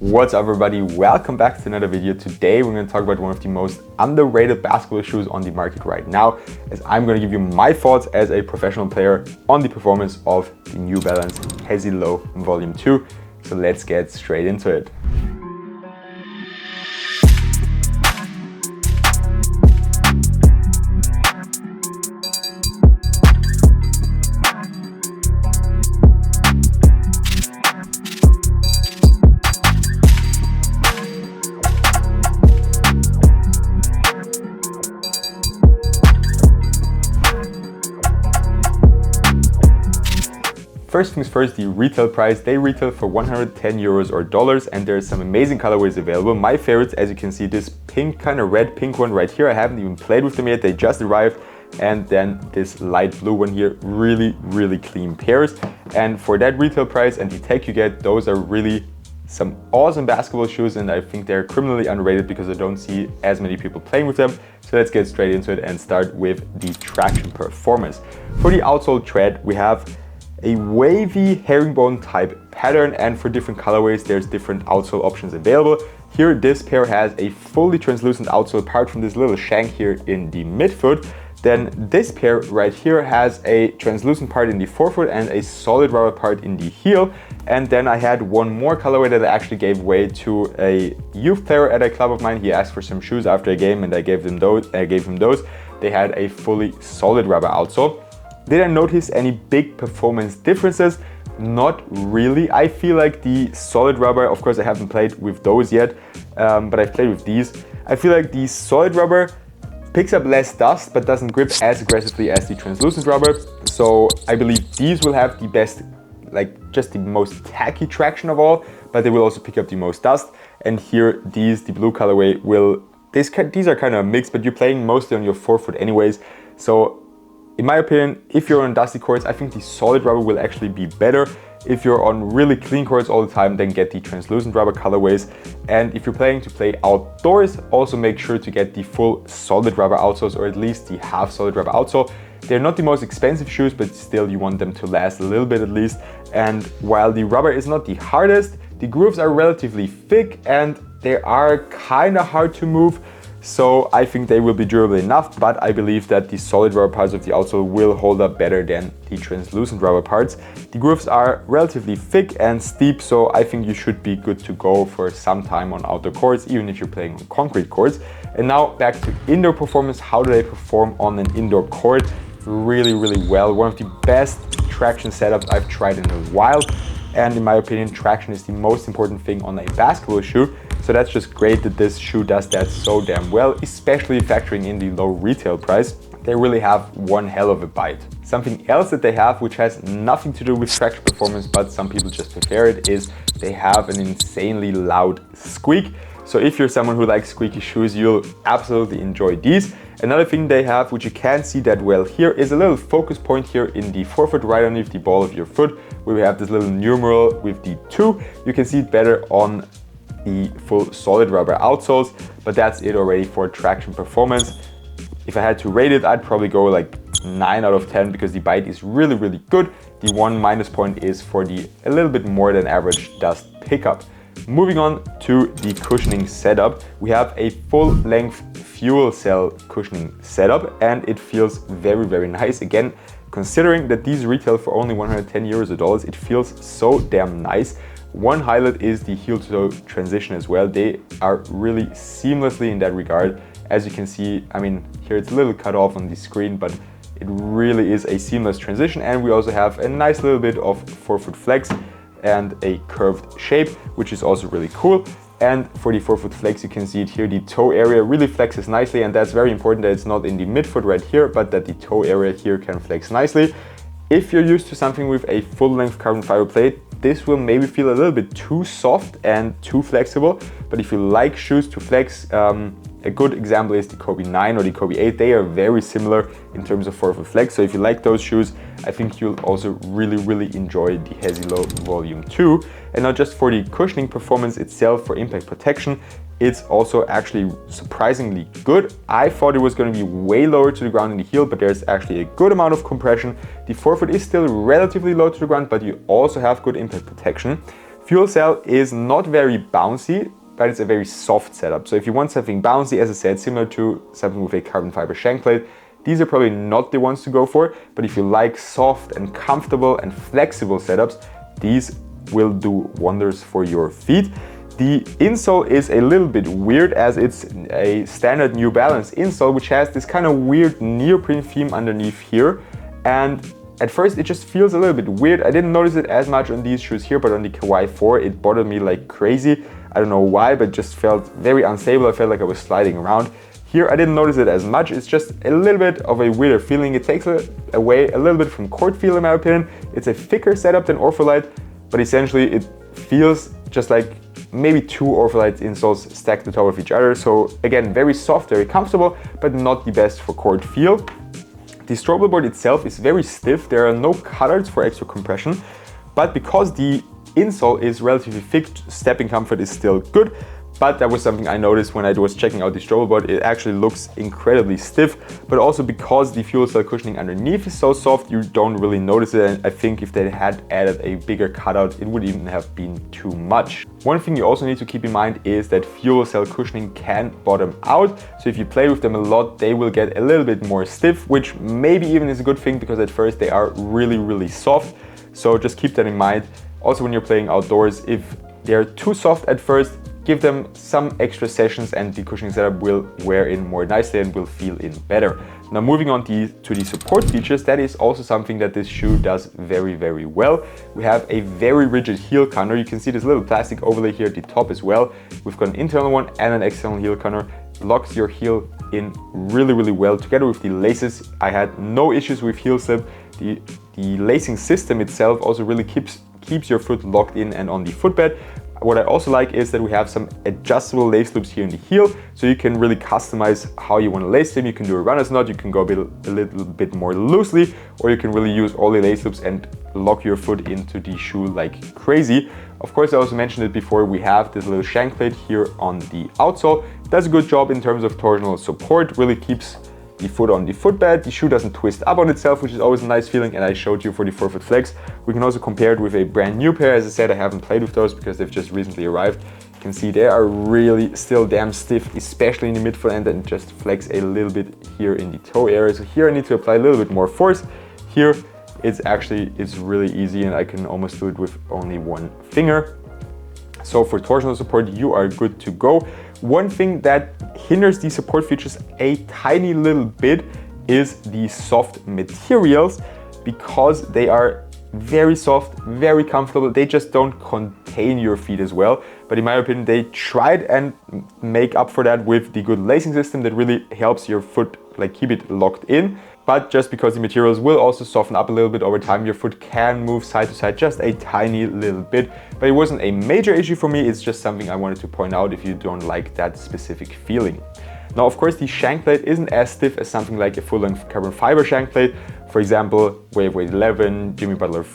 What's up everybody, welcome back to another video. Today we're going to talk about one of the most underrated basketball shoes on the market right now, as I'm going to give you my thoughts as a professional player on the performance of the New Balance Hesi Low Volume 2. So let's get straight into it. First things first, the retail price. They retail for 110 euros or dollars, and there's some amazing colorways available. My favorites, as you can see, this pink, kind of red pink one right here. I haven't even played with them yet, they just arrived. And then this light blue one here, really clean pairs. And for that retail price and the tech you get, those are really some awesome basketball shoes, and I think they're criminally underrated because I don't see as many people playing with them. So let's get straight into it and start with the traction performance. For the outsole tread, we have a wavy herringbone type pattern, and for different colorways there's different outsole options available. Here this pair has a fully translucent outsole apart from this little shank here in the midfoot. Then this pair right here has a translucent part in the forefoot and a solid rubber part in the heel. And then I had one more colorway that I actually gave away to a youth player at a club of mine. He asked for some shoes after a game and I gave him those. They had a fully solid rubber outsole. Did I notice any big performance differences? Not really. I feel like the solid rubber, of course I haven't played with those yet, but I've played with these. I feel like the solid rubber picks up less dust but doesn't grip as aggressively as the translucent rubber. So I believe these will have the best, like just the most tacky traction of all, but they will also pick up the most dust. And here the blue colorway these are kind of mixed, but you're playing mostly on your forefoot anyways. So in my opinion, if you're on dusty courts, I think the solid rubber will actually be better. If you're on really clean courts all the time, then get the translucent rubber colorways. And if you're planning to play outdoors, also make sure to get the full solid rubber outsoles, or at least the half solid rubber outsole. They're not the most expensive shoes, but still you want them to last a little bit at least. And while the rubber is not the hardest, the grooves are relatively thick and they are kind of hard to move. So I think they will be durable enough, but I believe that the solid rubber parts of the outsole will hold up better than the translucent rubber parts. The grooves are relatively thick and steep, so I think you should be good to go for some time on outdoor courts, even if you're playing on concrete courts. And now back to indoor performance. How do they perform on an indoor court? Really well. One of the best traction setups I've tried in a while. And in my opinion, traction is the most important thing on a basketball shoe. So that's just great that this shoe does that so damn well, especially factoring in the low retail price. They really have one hell of a bite. Something else that they have, which has nothing to do with traction performance, but some people just prefer it, is they have an insanely loud squeak. So if you're someone who likes squeaky shoes, you'll absolutely enjoy these. Another thing they have, which you can't see that well here, is a little focus point here in the forefoot, right underneath the ball of your foot, where we have this little numeral with the 2. You can see it better on the full solid rubber outsoles, but that's it already for traction performance. If I had to rate it, I'd probably go like 9 out of 10 because the bite is really good. The one minus point is for the a little bit more than average dust pickup. Moving on to the cushioning setup, we have a full length fuel cell cushioning setup, and it feels very nice. Again, considering that these retail for only 110 euros or dollars, it feels so damn nice. One highlight is the heel to toe transition as well. They are really seamlessly in that regard. As you can see, I mean, here it's a little cut off on the screen, but it really is a seamless transition. And we also have a nice little bit of forefoot flex and a curved shape, which is also really cool. And for the forefoot flex, you can see it here, the toe area really flexes nicely, and that's very important that it's not in the midfoot right here, but that the toe area here can flex nicely. If you're used to something with a full length carbon fiber plate, this will maybe feel a little bit too soft and too flexible, but if you like shoes to flex, a good example is the Kobe 9 or the Kobe 8. They are very similar in terms of forefoot flex, so if you like those shoes, I think you'll also really enjoy the Hesi Low Volume 2. And not just for the cushioning performance itself, for impact protection, it's also actually surprisingly good. I thought it was going to be way lower to the ground in the heel, but there's actually a good amount of compression. The forefoot is still relatively low to the ground, but you also have good impact protection. Fuel cell is not very bouncy, but it's a very soft setup. So if you want something bouncy, as I said, similar to something with a carbon fiber shank plate, these are probably not the ones to go for. But if you like soft and comfortable and flexible setups, these will do wonders for your feet. The insole is a little bit weird, as it's a standard New Balance insole, which has this kind of weird neoprene theme underneath here. And at first it just feels a little bit weird. I didn't notice it as much on these shoes here, but on the Kauai 4 it bothered me like crazy. I don't know why, but just felt very unstable. I felt like I was sliding around. Here I didn't notice it as much. It's just a little bit of a weirder feeling. It takes away a little bit from court feel in my opinion. It's a thicker setup than Ortholite, but essentially it feels just like maybe two Ortholite insoles stacked on top of each other. So again, very soft, very comfortable, but not the best for court feel. The stromal board itself is very stiff. There are no cutters for extra compression, but because the insole is relatively thick, stepping comfort is still good. But that was something I noticed when I was checking out the stromal board. It actually looks incredibly stiff, but also because the fuel cell cushioning underneath is so soft, you don't really notice it. And I think if they had added a bigger cutout, it would even have been too much. One thing you also need to keep in mind is that fuel cell cushioning can bottom out. So if you play with them a lot, they will get a little bit more stiff, which maybe even is a good thing because at first they are really, really soft. So just keep that in mind. Also, when you're playing outdoors, if they're too soft at first, give them some extra sessions and the cushioning setup will wear in more nicely and will feel in better. Now moving on to the support features, that is also something that this shoe does very, very well. We have a very rigid heel counter. You can see this little plastic overlay here at the top as well. We've got an internal one and an external heel counter. Locks your heel in really, really well. Together with the laces, I had no issues with heel slip. The lacing system itself also really keeps your foot locked in and on the footbed. What I also like is that we have some adjustable lace loops here in the heel, so you can really customize how you want to lace them. You can do a runner's knot, you can go a little bit more loosely, or you can really use all the lace loops and lock your foot into the shoe like crazy. Of course, I also mentioned it before, we have this little shank plate here on the outsole. It does a good job in terms of torsional support, really keeps the foot on the footbed. The shoe doesn't twist up on itself, which is always a nice feeling, and I showed you for the forefoot flex. We can also compare it with a brand new pair. As I said, I haven't played with those because they've just recently arrived. You can see they are really still damn stiff, especially in the midfoot end, and just flex a little bit here in the toe area. So here I need to apply a little bit more force. Here it's really easy and I can almost do it with only one finger. So for torsional support, you are good to go. One thing that hinders these support features a tiny little bit is the soft materials, because they are very soft, very comfortable. They just don't contain your feet as well. But in my opinion, they tried and make up for that with the good lacing system that really helps your foot keep it locked in. But just because the materials will also soften up a little bit over time, your foot can move side to side just a tiny little bit. But it wasn't a major issue for me, it's just something I wanted to point out if you don't like that specific feeling. Now, of course, the shank plate isn't as stiff as something like a full-length carbon fiber shank plate. For example, Wave Weight 11, Jimmy Butler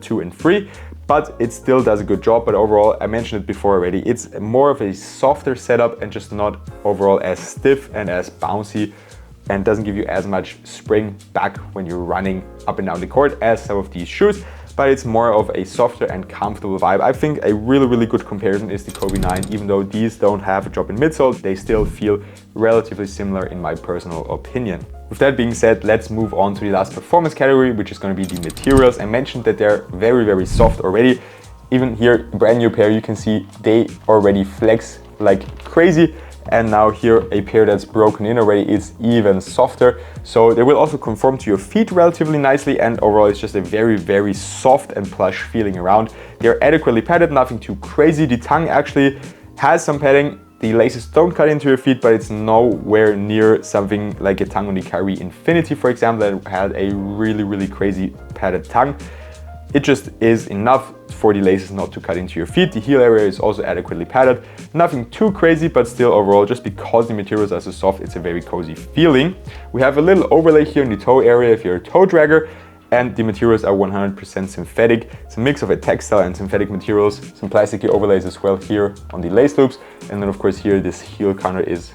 2 and 3. But it still does a good job. But overall, I mentioned it before already, it's more of a softer setup and just not overall as stiff and as bouncy, and doesn't give you as much spring back when you're running up and down the court as some of these shoes, but it's more of a softer and comfortable vibe. I think a really, really good comparison is the Kobe 9. Even though these don't have a drop in midsole, they still feel relatively similar in my personal opinion. With that being said, let's move on to the last performance category, which is going to be the materials. I mentioned that they're very, very soft already. Even here, brand new pair, you can see they already flex like crazy. And now here, a pair that's broken in already is even softer. So they will also conform to your feet relatively nicely, and overall it's just a very, very soft and plush feeling around. They're adequately padded, nothing too crazy. The tongue actually has some padding. The laces don't cut into your feet, but it's nowhere near something like a tongue on the Kyrie Infinity, for example, that had a really, really crazy padded tongue. It just is enough for the laces not to cut into your feet. The heel area is also adequately padded. Nothing too crazy, but still overall, just because the materials are so soft, it's a very cozy feeling. We have a little overlay here in the toe area if you're a toe dragger, and the materials are 100% synthetic. It's a mix of a textile and synthetic materials, some plasticky overlays as well here on the lace loops. And then of course here, this heel counter is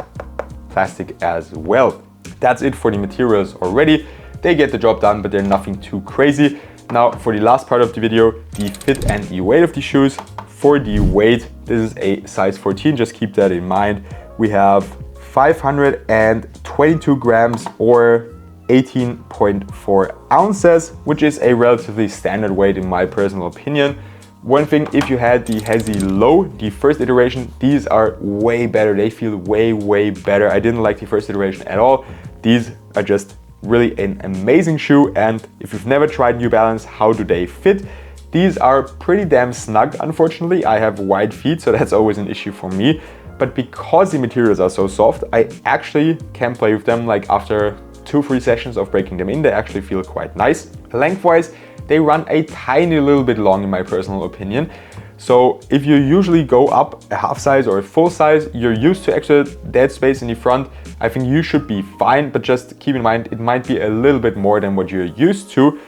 plastic as well. That's it for the materials already. They get the job done, but they're nothing too crazy. Now for the last part of the video, the fit and the weight of the shoes. For the weight, this is a size 14, just keep that in mind. We have 522 grams or 18.4 ounces, which is a relatively standard weight in my personal opinion. One thing, if you had the Hesi Low, the first iteration, these are way better. They feel way better. I didn't like the first iteration at all. These are just really an amazing shoe, and if you've never tried New Balance, how do they fit? These are pretty damn snug, unfortunately. I have wide feet, so that's always an issue for me. But because the materials are so soft, I actually can play with them. Like after 2-3 sessions of breaking them in, they actually feel quite nice. Lengthwise, they run a tiny little bit long in my personal opinion. So if you usually go up a half size or a full size, you're used to extra dead space in the front, I think you should be fine, but just keep in mind it might be a little bit more than what you're used to.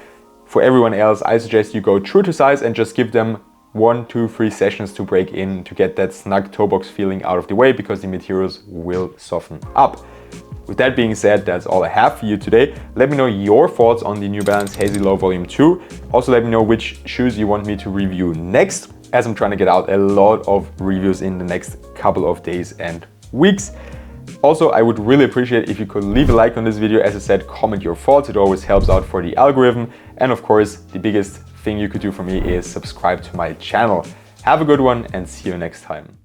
For everyone else, I suggest you go true to size and just give them 1, 2, 3 sessions to break in to get that snug toe box feeling out of the way, because the materials will soften up. With that being said, that's all I have for you today. Let me know your thoughts on the New Balance Hesi Low Volume 2. Also let me know which shoes you want me to review next, as I'm trying to get out a lot of reviews in the next couple of days and weeks. Also, I would really appreciate if you could leave a like on this video. As I said, comment your thoughts, it always helps out for the algorithm. And of course, the biggest thing you could do for me is subscribe to my channel. Have a good one and see you next time.